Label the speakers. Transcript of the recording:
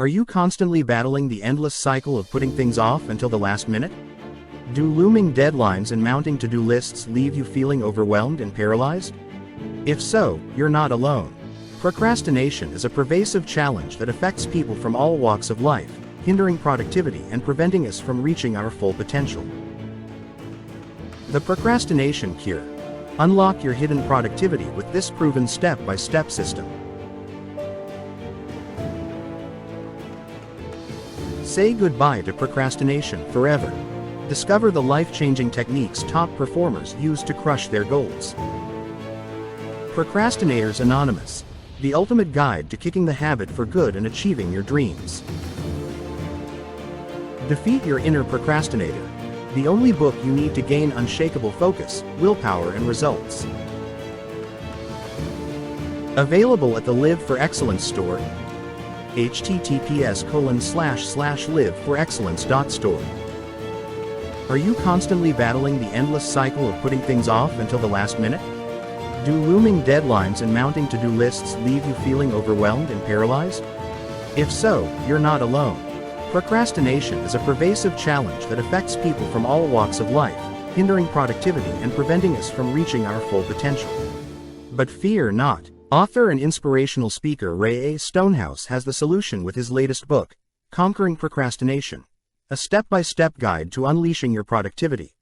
Speaker 1: Are you constantly battling the endless cycle of putting things off until the last minute? Do looming deadlines and mounting to-do lists leave you feeling overwhelmed and paralyzed? If so, you're not alone. Procrastination is a pervasive challenge that affects people from all walks of life, hindering productivity and preventing us from reaching our full potential. The Procrastination Cure. Unlock your hidden productivity with this proven step-by-step system. Say goodbye to procrastination forever. Discover the life-changing techniques top performers use to crush their goals. Procrastinators Anonymous. The ultimate guide to kicking the habit for good and achieving your dreams. Defeat your inner procrastinator. The only book you need to gain unshakable focus, willpower and results. Available at the Live for Excellence store. https://liveforexcellence.store. Are you constantly battling the endless cycle of putting things off until the last minute? Do looming deadlines and mounting to-do lists leave you feeling overwhelmed and paralyzed? If so, you're not alone. Procrastination is a pervasive challenge that affects people from all walks of life, hindering productivity and preventing us from reaching our full potential. But fear not. Author and inspirational speaker Rae A. Stonehouse has the solution with his latest book, Conquering Procrastination, a step-by-step guide to unleashing your productivity.